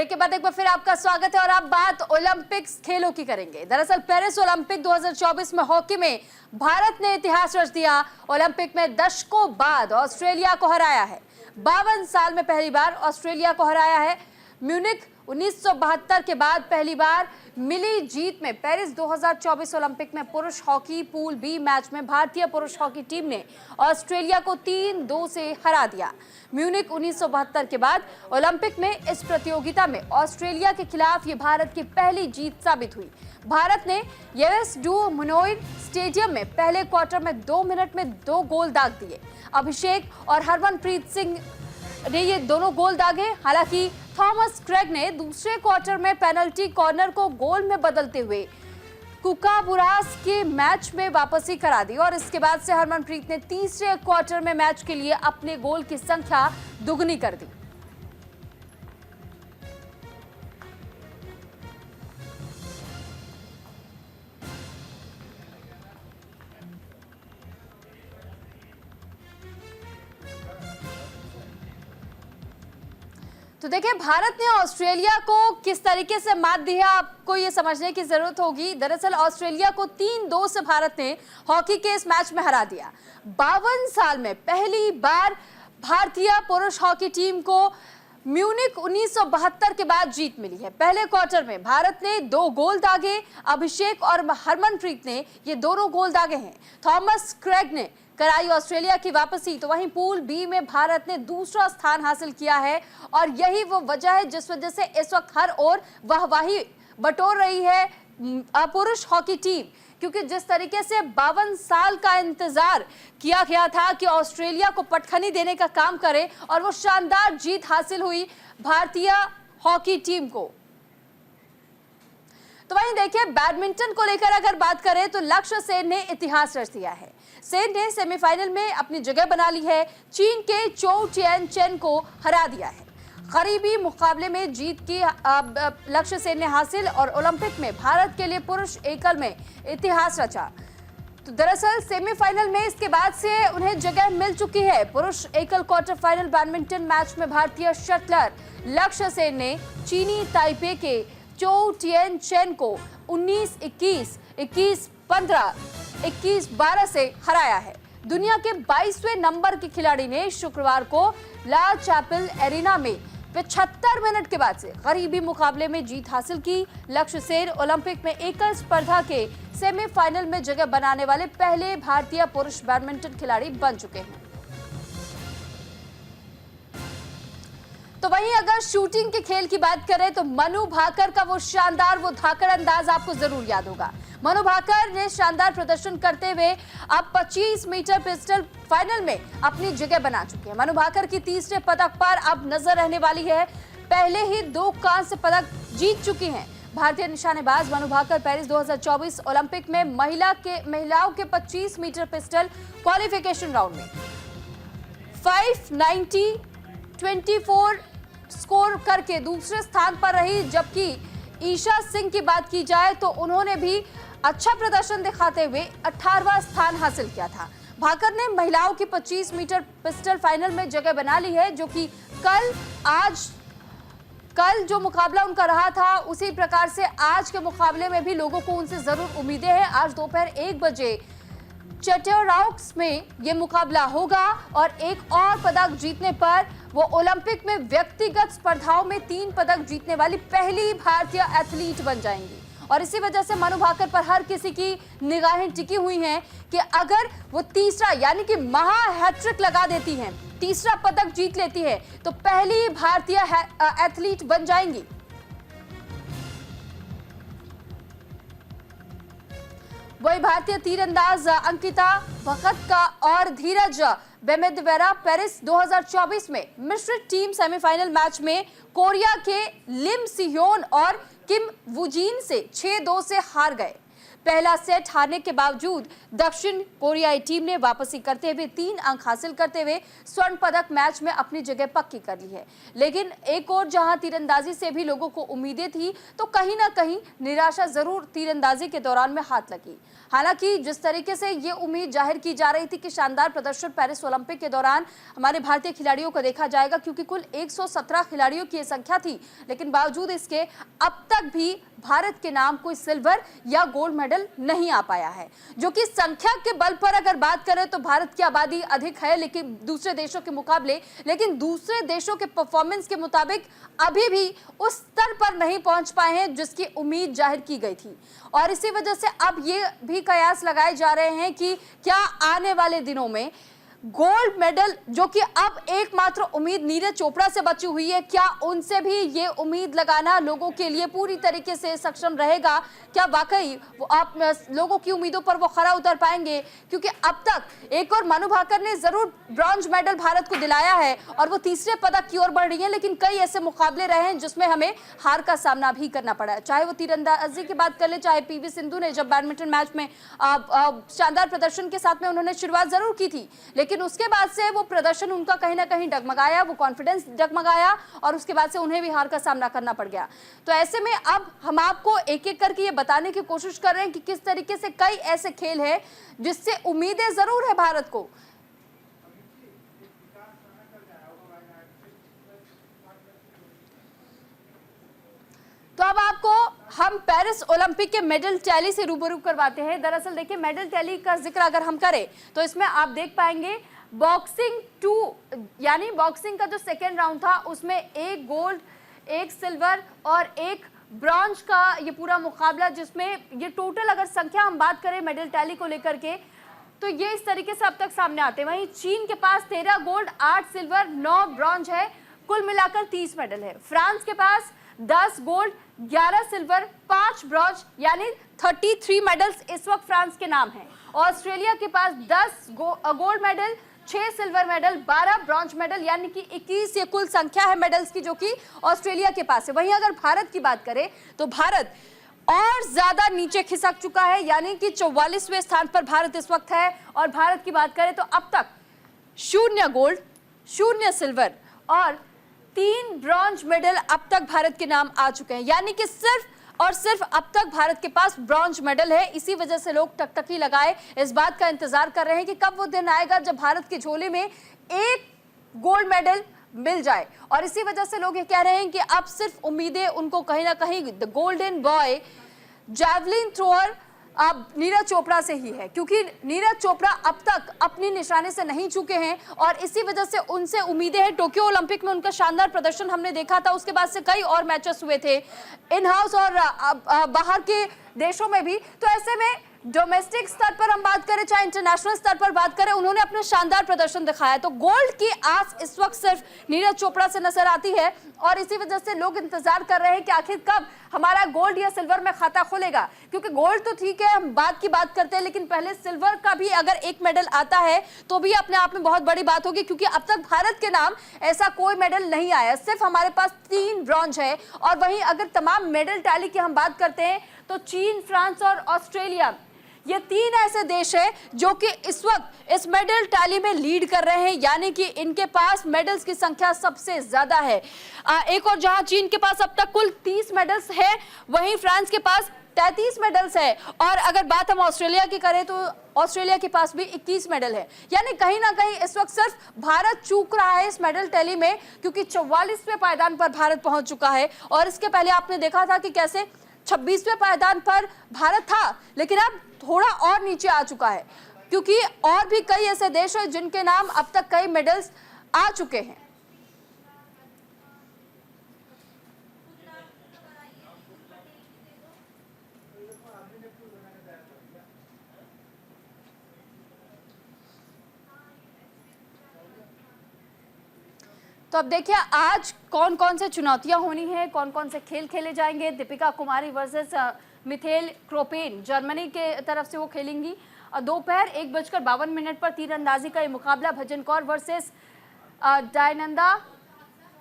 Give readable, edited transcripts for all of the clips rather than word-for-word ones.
Break के बाद एक बार फिर आपका स्वागत है और आप बात ओलंपिक्स खेलों की करेंगे। दरअसल पेरिस ओलंपिक 2024 में हॉकी में भारत ने इतिहास रच दिया। ओलंपिक में दशकों बाद ऑस्ट्रेलिया को हराया है। 52 साल में पहली बार ऑस्ट्रेलिया को हराया है। म्यूनिख 1972 के बाद पहली बार मिली जीत में पेरिस 2024 ओलंपिक में पुरुष हॉकी पूल बी मैच में भारतीय पुरुष हॉकी टीम ने ऑस्ट्रेलिया को 3-2 से हरा दिया। म्यूनिख 1972 के बाद ओलंपिक में इस प्रतियोगिता में ऑस्ट्रेलिया के खिलाफ ये भारत की पहली जीत साबित हुई। भारत ने यूएस डू मनोइड स्टेडियम में पहले क्वार्टर में 2 मिनट में 2 गोल दाग दिए। अभिषेक और हरमनप्रीत सिंह ने ये दोनों गोल दागे। हालांकि थॉमस क्रेग ने दूसरे क्वार्टर में पेनल्टी कॉर्नर को गोल में बदलते हुए कुकाबुरास के मैच में वापसी करा दी और इसके बाद से हरमनप्रीत ने तीसरे क्वार्टर में मैच के लिए अपने गोल की संख्या दुगनी कर दी। तो देखिए भारत ने ऑस्ट्रेलिया को किस तरीके से मात दी है, आपको ये समझने की जरूरत होगी। दरअसल ऑस्ट्रेलिया को 3-2 से भारत ने हॉकी के इस मैच में हरा दिया। 52 साल में पहली बार भारतीय पुरुष हॉकी टीम को म्यूनिख 1972 के बाद जीत मिली है। पहले क्वार्टर में भारत ने 2 गोल दागे। अभिषेक और हरमनप्रीत ने ये दोनों गोल दागे हैं। थॉमस क्रेग ने कराई ऑस्ट्रेलिया की वापसी। तो वहीं पूल बी में भारत ने दूसरा स्थान हासिल किया है और यही वो वजह है जिस वजह से इस वक्त हर ओर वाहवाही बटोर रही है पुरुष हॉकी टीम, क्योंकि जिस तरीके से 52 साल का इंतजार किया गया था कि ऑस्ट्रेलिया को पटखनी देने का काम करे और वो शानदार जीत हासिल हुई भारतीय हॉकी टीम को। तो वहीं देखिए बैडमिंटन को लेकर अगर बात करें तो लक्ष्य सेन ने इतिहास रच दिया है। सेन ने सेमीफाइनल में अपनी जगह बना ली है। चीन के चोउ टिएन चेन को हरा दिया है। करीबी मुकाबले में जीत की लक्ष्य सेन ने हासिल और ओलंपिक में भारत के लिए पुरुष एकल में इतिहास रचा। तो दरअसल सेमीफाइनल में इसके बाद से उन्हें जगह मिल चुकी है। पुरुष एकल क्वार्टर फाइनल बैडमिंटन मैच में भारतीय शटलर लक्ष्य सेन ने चीनी ताइपे के चोउ टिएन चेन को 19-21, 21-15, 21-12 से हराया है। दुनिया के 22वें नंबर के खिलाड़ी ने शुक्रवार को ला चैपल एरिना में 75 मिनट के बाद से करीबी मुकाबले में जीत हासिल की। लक्ष्य सेन ओलंपिक में एकल स्पर्धा के सेमीफाइनल में जगह बनाने वाले पहले भारतीय पुरुष बैडमिंटन खिलाड़ी बन चुके हैं। तो वहीं अगर शूटिंग के खेल की बात करें तो मनु भाकर का वो शानदार वो धाकड़ अंदाज आपको जरूर याद होगा। मनु भाकर ने शानदार प्रदर्शन करते हुए अब 25 मीटर पिस्टल फाइनल में अपनी जगह बना चुके हैं। मनु भाकर की तीसरे पदक पर अब नजर रहने वाली है। पहले ही 2 कांस्य पदक जीत चुकी हैं। भारतीय निशानेबाज मनु भाकर पेरिस 2024 ओलंपिक में महिलाओं के 25 मीटर पिस्टल क्वालिफिकेशन राउंड में 590-24 स्कोर करके दूसरे स्थान पर रही, जबकि ईशा सिंह की बात की जाए तो उन्होंने भी अच्छा प्रदर्शन दिखाते हुए 18वां स्थान हासिल किया था। भाकर ने महिलाओं की 25 मीटर पिस्टल फाइनल में जगह बना ली है, जो कि कल जो मुकाबला उनका रहा था उसी प्रकार से आज के मुकाबले में भी लोगों को उनसे जरूर उम्मीदें हैं। आज दोपहर 1 बजे चेटेराउक्स में ये मुकाबला होगा और एक और पदक जीतने पर वो ओलंपिक में व्यक्तिगत स्पर्धाओं में 3 पदक जीतने वाली पहली भारतीय एथलीट बन जाएंगी। और इसी वजह से मनु भाकर पर हर किसी की निगाहें टिकी हुई हैं कि अगर वो तीसरा यानी कि महा हैट्रिक लगा देती हैं, तीसरा पदक जीत लेती है तो पहली भारतीय एथलीट बन जाएंगी। वही भारतीय तीरंदाज अंकिता भगत का और धीरज बेमेदवेरा पेरिस 2024 में मिश्रित टीम सेमीफाइनल मैच में कोरिया के लिम सिह्योन और किम वुजीन से 6-2 से हार गए। पहला सेट हारने के बावजूद दक्षिण कोरियाई टीम ने वापसी करते हुए 3 अंक हासिल करते हुए स्वर्ण पदक मैच में अपनी जगह पक्की कर ली है। लेकिन एक और जहां तीरंदाजी से भी लोगों को उम्मीदें थी, तो कहीं ना कहीं निराशा जरूर तीरंदाजी के दौरान में हाथ लगी। हालांकि जिस तरीके से ये उम्मीद जाहिर की जा रही थी कि शानदार प्रदर्शन पेरिस ओलंपिक के दौरान हमारे भारतीय खिलाड़ियों को देखा जाएगा, क्योंकि कुल 117 खिलाड़ियों की ये संख्या थी, लेकिन बावजूद इसके अब तक भी भारत के नाम कोई सिल्वर या गोल्ड मेडल नहीं आ पाया है। जो कि संख्या के बल पर अगर बात करें तो भारत की आबादी अधिक है लेकिन दूसरे देशों के मुकाबले, लेकिन दूसरे देशों के परफॉर्मेंस के मुताबिक अभी भी उस स्तर पर नहीं पहुंच पाए हैं जिसकी उम्मीद जाहिर की गई थी। और इसी वजह से अब ये भी कयास लगाए जा रहे हैं कि क्या आने वाले दिनों में गोल्ड मेडल, जो कि अब एकमात्र उम्मीद नीरज चोपड़ा से बची हुई है, क्या उनसे भी ये उम्मीद लगाना लोगों के लिए पूरी तरीके से सक्षम रहेगा? क्या वाकई वो आप लोगों की उम्मीदों पर वो खरा उतर पाएंगे? क्योंकि अब तक एक और मनु भाकर ने जरूर ब्रॉन्ज मेडल भारत को दिलाया है और वो तीसरे पदक की ओर बढ़ रही है, लेकिन कई ऐसे मुकाबले रहे हैं जिसमें हमें हार का सामना भी करना पड़ा, चाहे वो तीरंदाजी की बात कर ले, चाहे पीवी सिंधु ने जब बैडमिंटन मैच में शानदार प्रदर्शन के साथ में उन्होंने शुरुआत जरूर की थी, लेकिन उसके बाद से वो प्रदर्शन उनका कहीं ना कहीं डगमगाया, वो कॉन्फिडेंस डगमगाया और उसके बाद से उन्हें भी हार का सामना करना पड़ गया। तो ऐसे में अब हम आपको एक एक करके ये बताने की कोशिश कर रहे हैं कि किस तरीके से कई ऐसे खेल हैं जिससे उम्मीदें जरूर है भारत को। तो अब आपको हम पेरिस ओलंपिक के मेडल टैली से रूबरू करवाते हैं। दरअसल देखिए, मेडल टैली का जिक्र अगर हम करें तो इसमें आप देख पाएंगे बॉक्सिंग 2 यानी बॉक्सिंग का जो सेकेंड राउंड था उसमें 1 गोल्ड, 1 सिल्वर और 1 ब्रॉन्ज का ये पूरा मुकाबला, जिसमें ये टोटल अगर संख्या हम बात करें मेडल टैली को लेकर के तो ये इस तरीके से अब तक सामने आते हैं। वहीं चीन के पास 13 गोल्ड, 8 सिल्वर, 9 ब्रॉन्ज है, कुल मिलाकर 30 मेडल है। फ्रांस के पास 10 गोल्ड, 11 सिल्वर, 5 ब्रॉन्ज यानी 33 मेडल्स इस वक्त फ्रांस के नाम हैं। ऑस्ट्रेलिया के पास 10 gold medal, 6 silver medal, 12 bronze medal यानी कि 21 ये कुल संख्या है मेडल्स की जो कि ऑस्ट्रेलिया के पास है। वहीं अगर भारत की बात करें तो भारत और ज्यादा नीचे खिसक चुका है, यानी कि 44वें स्थान पर भारत इस वक्त है। और भारत की बात करें तो अब तक 0 गोल्ड, 0 सिल्वर और 3 ब्रॉन्ज मेडल अब तक भारत के नाम आ चुके हैं, यानी कि सिर्फ और सिर्फ अब तक भारत के पास ब्रॉन्ज मेडल है। इसी वजह से लोग टकटकी लगाए इस बात का इंतजार कर रहे हैं कि कब वो दिन आएगा जब भारत की झोली में 1 गोल्ड मेडल मिल जाए। और इसी वजह से लोग ये कह रहे हैं कि अब सिर्फ उम्मीदें उनको कहीं ना कहीं the golden boy javelin thrower अब नीरज चोपड़ा से ही है, क्योंकि नीरज चोपड़ा अब तक अपनी निशाने से नहीं चूके हैं और इसी वजह से उनसे उम्मीदें हैं। टोक्यो ओलंपिक में उनका शानदार प्रदर्शन हमने देखा था, उसके बाद से कई और मैचेस हुए थे इन हाउस और बाहर के देशों में भी। तो ऐसे में डोमेस्टिक स्तर पर हम बात करें चाहे इंटरनेशनल स्तर पर बात करें, उन्होंने अपना शानदार प्रदर्शन दिखाया। तो गोल्ड की आस इस वक्त सिर्फ नीरज चोपड़ा से नजर आती है और इसी वजह से लोग इंतजार कर रहे हैं कि आखिर कब हमारा गोल्ड या सिल्वर में खाता खुलेगा। क्योंकि गोल्ड तो ठीक है, हम बात की बात करते हैं, लेकिन पहले सिल्वर का भी अगर 1 मेडल आता है तो भी अपने आप में बहुत बड़ी बात होगी, क्योंकि अब तक भारत के नाम ऐसा कोई मेडल नहीं आया, सिर्फ हमारे पास 3 ब्रॉन्ज है। और वहीं अगर तमाम मेडल टैली की हम बात करते हैं तो चीन, फ्रांस और ऑस्ट्रेलिया, ये 3 ऐसे देश हैं जो कि इस वक्त इस मेडल टैली में लीड कर रहे हैं, यानी कि इनके पास मेडल्स की संख्या सबसे ज्यादा है। एक और जहां चीन के पास अब तक कुल 30 मेडल्स है, वहीं फ्रांस के पास 33 मेडल्स है। और अगर बात हम ऑस्ट्रेलिया की करें तो ऑस्ट्रेलिया के पास भी 21 मेडल है। यानी कहीं ना कहीं इस वक्त सिर्फ भारत चूक रहा है इस मेडल टैली में, क्योंकि 44वें पायदान पर भारत पहुंच चुका है। और इसके पहले आपने देखा था कि कैसे 26वें पायदान पर भारत था, लेकिन अब थोड़ा और नीचे आ चुका है, क्योंकि और भी कई ऐसे देश हैं जिनके नाम अब तक कई मेडल्स आ चुके हैं। तो अब देखिए आज कौन कौन से चुनौतियां होनी है, कौन कौन से खेल खेले जाएंगे। Deepika Kumari versus methyl Kroppen Germany के तरफ से वो खेलेंगी। और दोपहर 1:52 पर तीरंदाजी का ये मुकाबला भजन कौर वर्सेस डायनंदा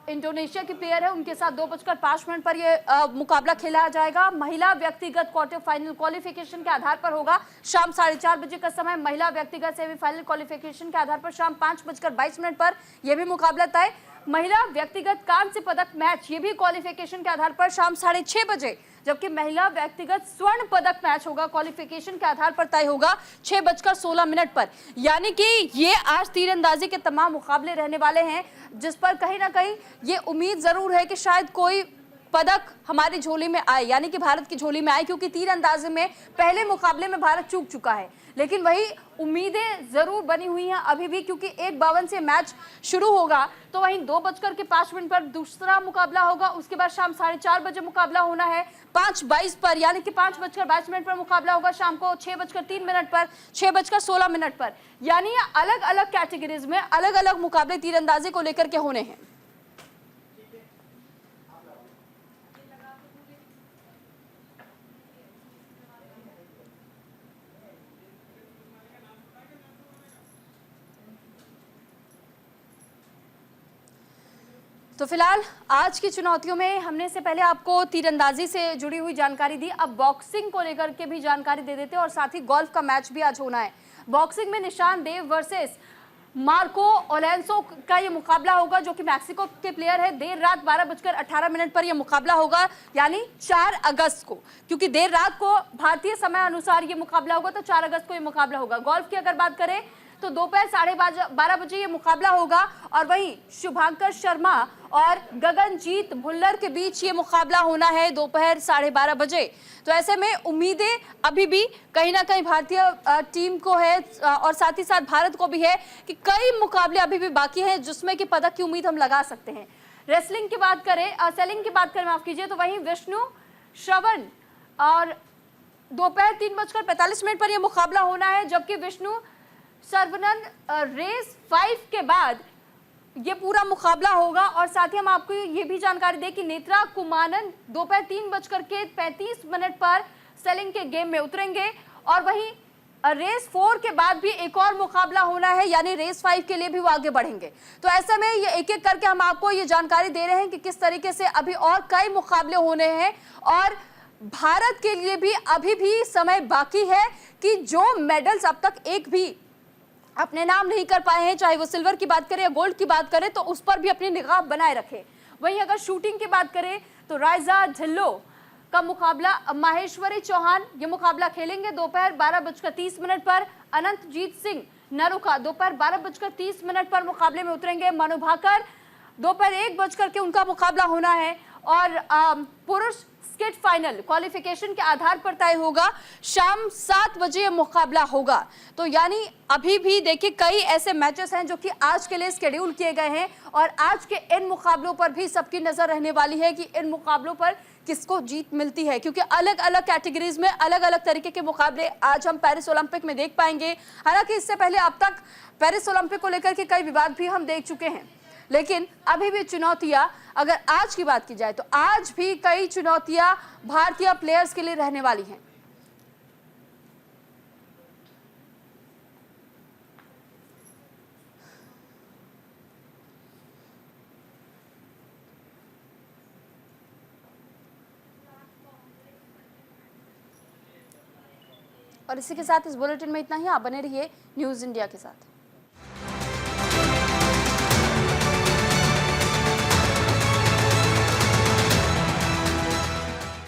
इंडोनेशिया की प्लेयर है, उनके साथ 2:05 पर ये मुकाबला खेला जाएगा। महिला व्यक्तिगत क्वार्टर फाइनल क्वालिफिकेशन के आधार पर होगा। शाम 4:30 बजे का समय। महिला व्यक्तिगत सेमीफाइनल क्वालिफिकेशन के आधार पर शाम 5:22 पर यह भी मुकाबला तय। महिला व्यक्तिगत कांस्य पदक मैच ये भी क्वालिफिकेशन के आधार पर शाम 6:30 बजे, जबकि महिला व्यक्तिगत स्वर्ण पदक मैच होगा क्वालिफिकेशन के आधार पर तय होगा 6:16 पर। यानी कि ये आज तीरंदाजी के तमाम मुकाबले रहने वाले हैं, जिस पर कहीं ना कहीं ये उम्मीद जरूर है कि शायद कोई पदक हमारी झोली में आए, यानी कि भारत की झोली में आए, क्योंकि तीरंदाजी में पहले मुकाबले में भारत चूक चुका है। लेकिन वही उम्मीदें जरूर बनी हुई हैं अभी भी, क्योंकि 1:52 से मैच शुरू होगा, तो वहीं 2:05 पर दूसरा मुकाबला होगा। उसके बाद शाम 4:30 बजे मुकाबला होना है 5:22 पर, यानी कि 5:22 पर मुकाबला होगा शाम को 6:03 पर, 6:16 पर। यानी अलग अलग कैटेगरीज में अलग अलग मुकाबले तीरंदाजी को लेकर के होने हैं। तो फिलहाल आज की चुनौतियों में हमने से पहले आपको तीरंदाजी से जुड़ी हुई जानकारी दी। अब बॉक्सिंग को लेकर के भी जानकारी दे देते हैं, और साथ ही गोल्फ का मैच भी आज होना है। बॉक्सिंग में निशान देव वर्सेस मार्को ओलेंसो का ये मुकाबला होगा, जो कि मैक्सिको के प्लेयर है। देर रात 12:18 पर यह मुकाबला होगा, यानी 4 अगस्त को, क्योंकि देर रात को भारतीय समय अनुसार ये मुकाबला होगा, तो 4 अगस्त को ये मुकाबला होगा। गोल्फ की अगर बात करें तो दोपहर 12:30 बजे ये मुकाबला होगा, और वहीं शुभांकर शर्मा और गगनजीत भुल्लर के बीच ये मुकाबला होना है दोपहर 12:30 बजे। तो ऐसे में उम्मीदें अभी भी कहीं ना कहीं भारतीय टीम को है, और साथ ही साथ भारत को भी है कि कई मुकाबले अभी भी बाकी हैं, जिसमें कि पदक की उम्मीद हम लगा सकते हैं। रेसलिंग की बात करें, सेलिंग की बात करें, माफ कीजिए, तो वहीं विष्णु श्रवण और दोपहर 3:45 पर यह मुकाबला होना है, जबकि विष्णु सर्वनन रेस 5 के बाद ये पूरा मुकाबला होगा। और साथ ही हम आपको ये भी जानकारी दें कि नेत्रा कुमानन दोपहर 3:35 पर सेलिंग के गेम में उतरेंगे, और वहीं रेस 4 के बाद भी एक और मुकाबला होना है, यानी रेस 5 के लिए भी वो आगे बढ़ेंगे। तो ऐसे में ये एक एक करके हम आपको ये जानकारी दे रहे हैं कि किस तरीके से अभी और कई मुकाबले होने हैं, और भारत के लिए भी अभी भी समय बाकी है कि जो मेडल्स अब तक एक भी अपने नाम नहीं कर पाए हैं, चाहे वो सिल्वर की बात करें या गोल्ड की बात करें, तो उस पर भी अपनी निगाह बनाए रखे। वहीं अगर शूटिंग की बात करें तो राइजा ढिल्लो का मुकाबला माहेश्वरी चौहान ये मुकाबला खेलेंगे दोपहर 12:30 पर। अनंतजीत सिंह नरुका दोपहर 12:30 पर मुकाबले में उतरेंगे। मनु भाकर दोपहर 1 उनका मुकाबला होना है, और पुरुष स्किट फाइनल क्वालिफिकेशन के आधार पर तय होगा, शाम 7 बजे मुकाबला होगा। तो यानी अभी भी देखिए कई ऐसे मैचेस हैं जो कि आज के लिए शेड्यूल किए गए हैं, और आज के इन मुकाबलों पर भी सबकी नजर रहने वाली है कि इन मुकाबलों पर किसको जीत मिलती है, क्योंकि अलग अलग कैटेगरीज में अलग अलग तरीके के मुकाबले आज हम पेरिस ओलंपिक में देख पाएंगे। हालांकि इससे पहले अब तक पेरिस ओलंपिक को लेकर के कई विवाद भी हम देख चुके हैं, लेकिन अभी भी चुनौतियां अगर आज की बात की जाए तो आज भी कई चुनौतियां भारतीय प्लेयर्स के लिए रहने वाली हैं। और इसी के साथ इस बुलेटिन में इतना ही। आप बने रहिए न्यूज़ इंडिया के साथ।